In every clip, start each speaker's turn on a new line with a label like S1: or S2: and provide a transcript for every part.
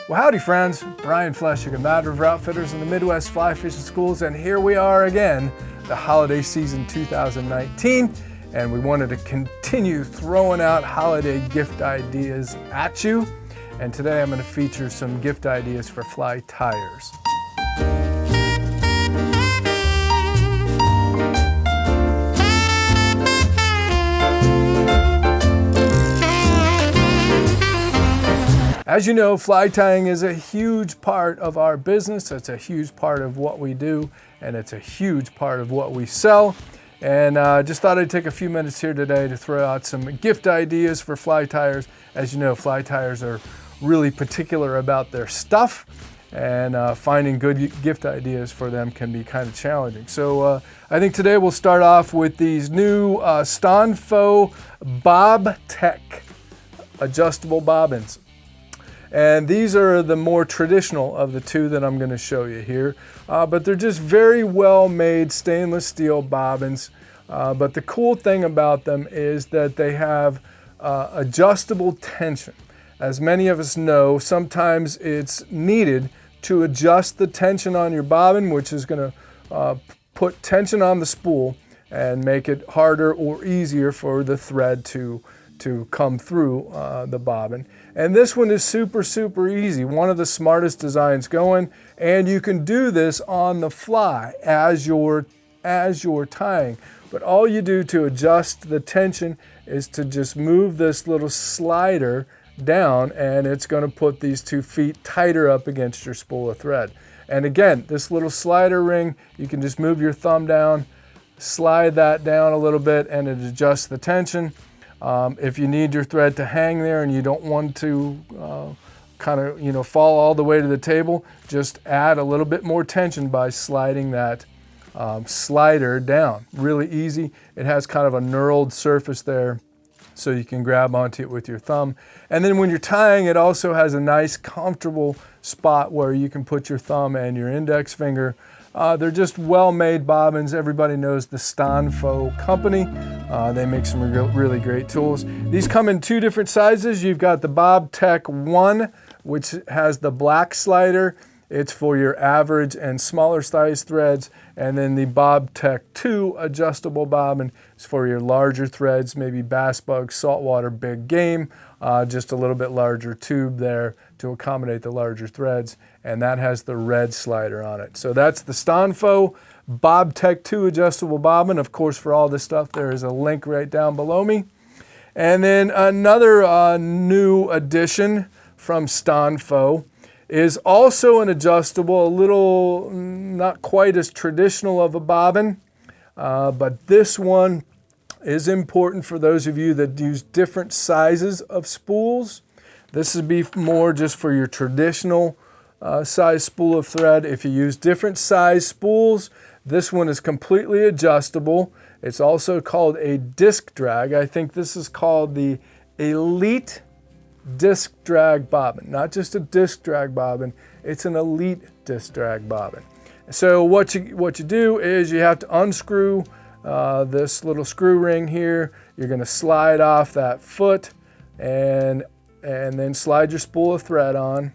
S1: Well, howdy friends, Brian Flechsig of Mad River Outfitters in the Midwest Fly Fishing Schools, and here we are again, the holiday season 2019, and we wanted to continue throwing out holiday gift ideas at you, and today I'm going to feature some gift ideas for fly tires. As you know, fly tying is a huge part of our business. It's a huge part of what we do, and it's a huge part of what we sell. And just thought I'd take a few minutes here today to throw out some gift ideas for fly tires. As you know, fly tires are really particular about their stuff, and finding good gift ideas for them can be kind of challenging. So I think today we'll start off with these new Stanfo Bob Tech adjustable bobbins. And these are the more traditional of the two that I'm going to show you here. But they're just very well made stainless steel bobbins. But the cool thing about them is that they have adjustable tension. As many of us know, sometimes it's needed to adjust the tension on your bobbin, which is going to put tension on the spool and make it harder or easier for the thread to come through the bobbin. And this one is super easy, one of the smartest designs going, and you can do this on the fly as you're tying. But all you do to adjust the tension is to just move this little slider down, and it's going to put these 2 feet tighter up against your spool of thread. And again, this little slider ring, you can just move your thumb down, slide that down a little bit, and it adjusts the tension. If you need your thread to hang there and you don't want to fall all the way to the table, just add a little bit more tension by sliding that slider down. Really easy. It has kind of a knurled surface there, so you can grab onto it with your thumb. And then when you're tying, it also has a nice comfortable spot where you can put your thumb and your index finger. They're just well-made bobbins. Everybody knows the Stanfo company. They make some really great tools. These come in 2 different sizes. You've got the Bob Tech 1, which has the black slider. It's for your average and smaller size threads. And then the Bob Tech 2 adjustable bobbin is for your larger threads, maybe bass, bug, saltwater, big game. Just a little bit larger tube there to accommodate the larger threads, and that has the red slider on it. So that's the Stanfo Bob Tech 2 adjustable bobbin. Of course, for all this stuff, there is a link right down below me. And then another new addition from Stanfo is also an adjustable, a little not quite as traditional of a bobbin, but this one is important for those of you that use different sizes of spools. This would be more just for your traditional size spool of thread. If you use different size spools, this one is completely adjustable. It's also called a disc drag. I think this is called the Elite Disc Drag Bobbin. Not just a disc drag bobbin, it's an Elite Disc Drag Bobbin. So what you do is you have to unscrew this little screw ring here. You're going to slide off that foot and then slide your spool of thread on,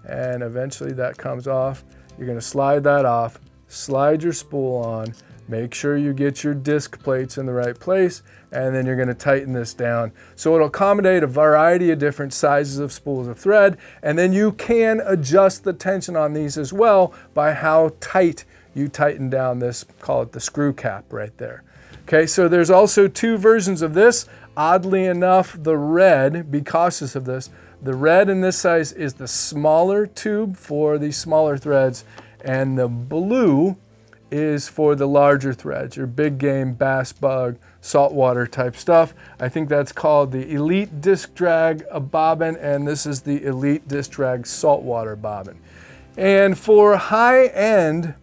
S1: and eventually that comes off. You're going to slide that off, slide your spool on, make sure you get your disc plates in the right place, and then you're going to tighten this down. So it'll accommodate a variety of different sizes of spools of thread, and then you can adjust the tension on these as well by how tight you tighten down this, call it the screw cap right there. Okay, so there's also 2 versions of this. Oddly enough, the red, be cautious of this, the red in this size is the smaller tube for the smaller threads, and the blue is for the larger threads, your big game, bass, bug, saltwater type stuff. I think that's called the Elite Disc Drag Bobbin, and this is the Elite Disc Drag Saltwater Bobbin. And for high-end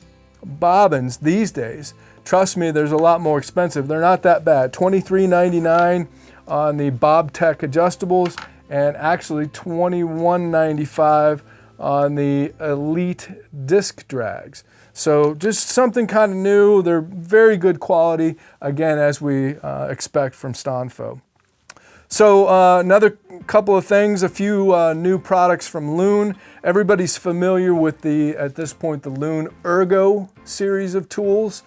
S1: bobbins these days, trust me, there's a lot more expensive. They're not that bad. $23.99 on the Bob Tech adjustables, and actually $21.95 on the Elite Disc Drags. So just something kind of new. They're very good quality, again, as we expect from Stanfo. So another couple of things, a few new products from Loon. Everybody's familiar with at this point, the Loon Ergo series of tools.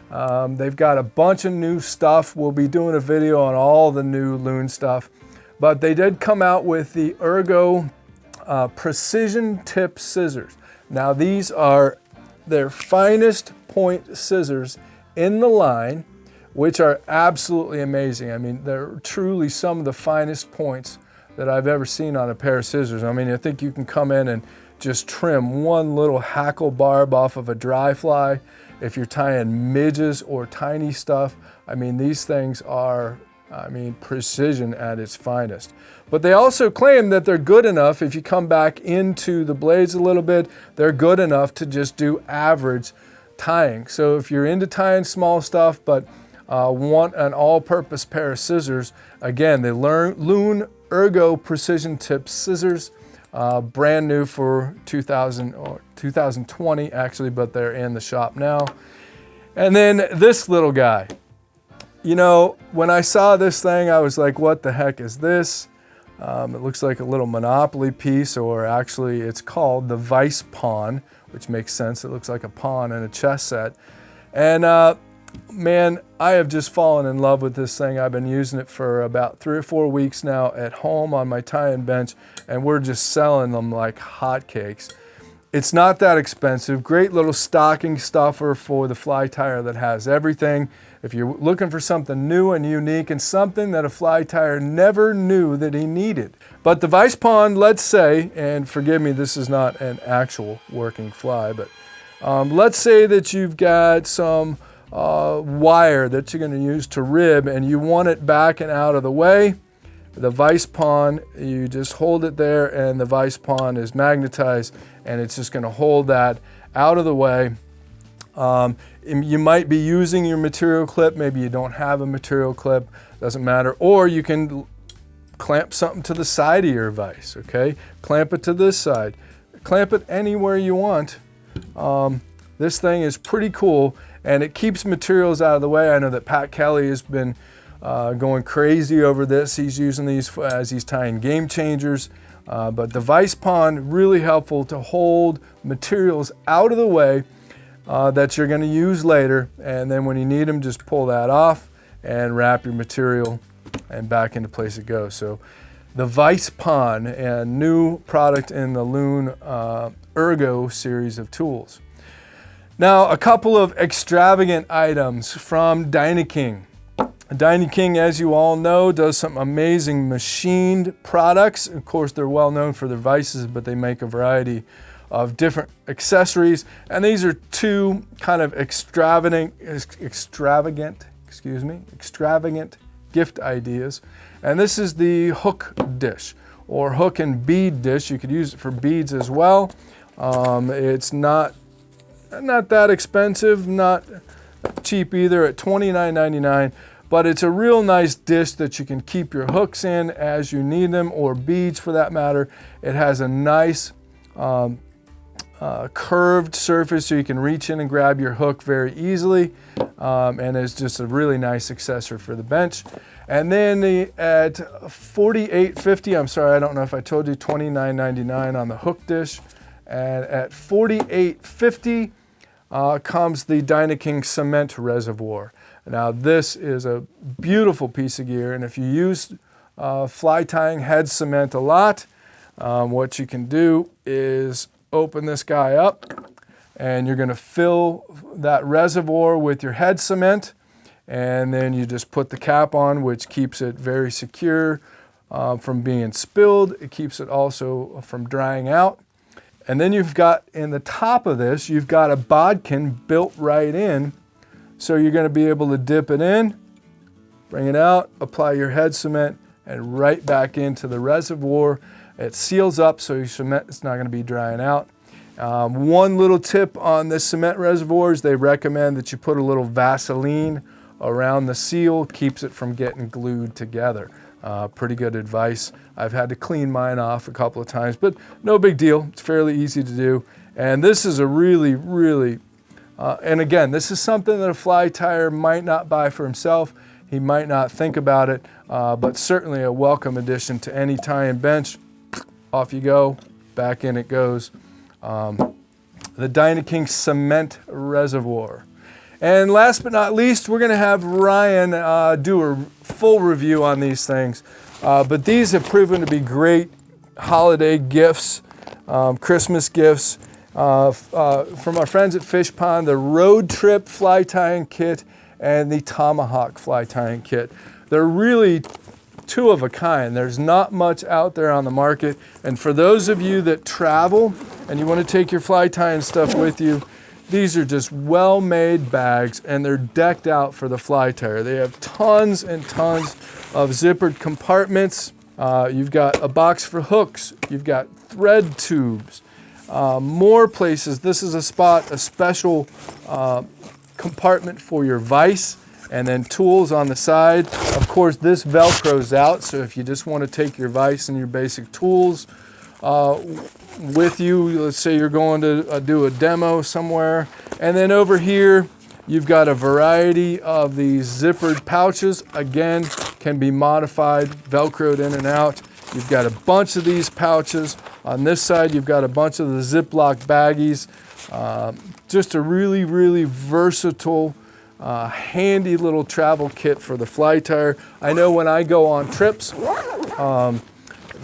S1: They've got a bunch of new stuff. We'll be doing a video on all the new Loon stuff. But they did come out with the Ergo precision tip scissors. Now these are their finest point scissors in the line, which are absolutely amazing. I mean, they're truly some of the finest points that I've ever seen on a pair of scissors. I mean, I think you can come in and just trim one little hackle barb off of a dry fly. If you're tying midges or tiny stuff, I mean, these things are, I mean, precision at its finest. But they also claim that they're good enough, if you come back into the blades a little bit, they're good enough to just do average tying. So if you're into tying small stuff, but want an all-purpose pair of scissors, again, the Loon Ergo Precision Tip Scissors, brand new for 2020 actually, but they're in the shop now. And then this little guy. You know, when I saw this thing, I was like, what the heck is this? It looks like a little Monopoly piece, or actually it's called the Vice Pawn, which makes sense. It looks like a pawn in a chess set. And man, I have just fallen in love with this thing. I've been using it for about 3 or 4 weeks now at home on my tie-in bench, and we're just selling them like hotcakes. It's not that expensive. Great little stocking stuffer for the fly tyer that has everything. If you're looking for something new and unique and something that a fly tyer never knew that he needed. But the Vice Pawn, let's say, and forgive me, this is not an actual working fly, but let's say that you've got some wire that you're going to use to rib and you want it back and out of the way. The Vice Pawn, you just hold it there and the Vice Pawn is magnetized and it's just going to hold that out of the way. You might be using your material clip, maybe you don't have a material clip, doesn't matter. Or you can clamp something to the side of your vise, okay? Clamp it to this side. Clamp it anywhere you want. This thing is pretty cool and it keeps materials out of the way. I know that Pat Kelly has been going crazy over this. He's using these as he's tying game changers. But the Vice Pawn, really helpful to hold materials out of the way that you're going to use later, and then when you need them, just pull that off and wrap your material and back into place it goes. So the Vice Pawn, a new product in the Loon Ergo series of tools. Now a couple of extravagant items from Dyna King. Dyna King, as you all know, does some amazing machined products. Of course, they're well known for their vices, but they make a variety of different accessories. And these are two kind of extravagant gift ideas. And this is the hook dish, or hook and bead dish. You could use it for beads as well. It's not that expensive, not cheap either, at $29.99. But it's a real nice dish that you can keep your hooks in as you need them, or beads for that matter. It has a nice curved surface so you can reach in and grab your hook very easily, and it's just a really nice accessory for the bench. And then at $48.50, I'm sorry, I don't know if I told you, $29.99 on the hook dish, and at $48.50 comes the Dyna King cement reservoir. Now this is a beautiful piece of gear, and if you use fly tying head cement a lot, what you can do is open this guy up and you're going to fill that reservoir with your head cement, and then you just put the cap on, which keeps it very secure from being spilled. It keeps it also from drying out. And then you've got, in the top of this, you've got a bodkin built right in. So you're going to be able to dip it in, bring it out, apply your head cement, and right back into the reservoir. It seals up so your cement is not going to be drying out. One little tip on this cement reservoir is they recommend that you put a little Vaseline around the seal, keeps it from getting glued together. Pretty good advice. I've had to clean mine off a couple of times, but no big deal. It's fairly easy to do. And this is a really, and again, this is something that a fly tyer might not buy for himself. he might not think about it, but certainly a welcome addition to any tie-in bench. Off you go, back in it goes. The Dyna King cement reservoir. And last but not least, we're going to have Ryan do a full review on these things. But these have proven to be great holiday gifts, Christmas gifts. From our friends at Fish Pond, the Road Trip Fly Tying Kit and the Tomahawk Fly Tying Kit. They're really two of a kind. There's not much out there on the market. And for those of you that travel and you want to take your fly tying stuff with you, these are just well-made bags, and they're decked out for the fly tyer. They have tons and tons of zippered compartments. You've got a box for hooks. You've got thread tubes. More places. This is a special compartment for your vise, and then tools on the side. Of course, this Velcros out, so if you just want to take your vise and your basic tools with you, let's say you're going to do a demo somewhere. And then over here, you've got a variety of these zippered pouches. Again, can be modified, Velcroed in and out. You've got a bunch of these pouches. On this side, you've got a bunch of the Ziploc baggies. Just a really, really versatile, handy little travel kit for the fly tyer. I know when I go on trips,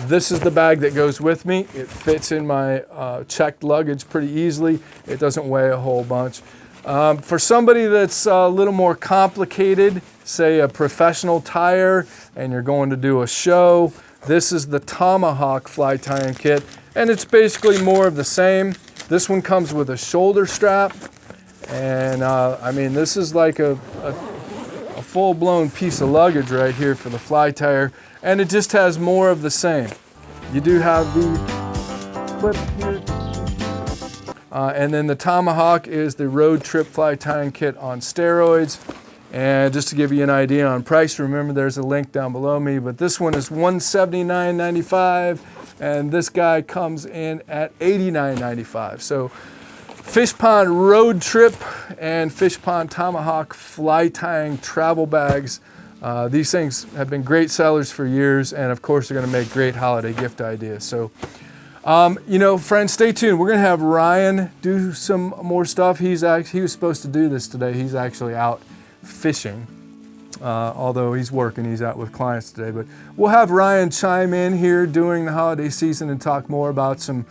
S1: this is the bag that goes with me. It fits in my checked luggage pretty easily. It doesn't weigh a whole bunch. For somebody that's a little more complicated, say a professional tyer, and you're going to do a show, this is the Tomahawk Fly Tying Kit, and it's basically more of the same. This one comes with a shoulder strap, and I mean, this is like a full-blown piece of luggage right here for the fly tyer, and it just has more of the same. You do have the clip here, and then the Tomahawk is the Road Trip Fly Tying Kit on steroids. And just to give you an idea on price, remember there's a link down below me, but this one is $179.95, and this guy comes in at $89.95. So Fish Pond Road Trip and Fish Pond Tomahawk Fly Tying travel bags. These things have been great sellers for years, and of course they're going to make great holiday gift ideas. So, you know, friends, stay tuned. We're going to have Ryan do some more stuff. He was supposed to do this today. He's actually out fishing, although he's working. He's out with clients today. But we'll have Ryan chime in here during the holiday season and talk more about some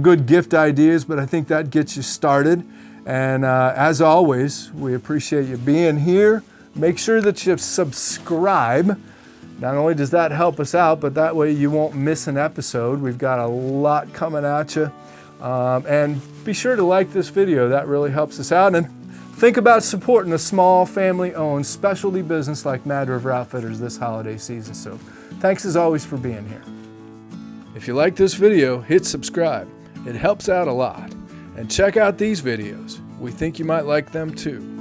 S1: good gift ideas. But I think that gets you started. And as always, we appreciate you being here. Make sure that you subscribe. Not only does that help us out, but that way you won't miss an episode. We've got a lot coming at you. And be sure to like this video. That really helps us out. And think about supporting a small family-owned specialty business like Mad River Outfitters this holiday season. So thanks as always for being here. If you like this video, hit subscribe. It helps out a lot. And check out these videos. We think you might like them too.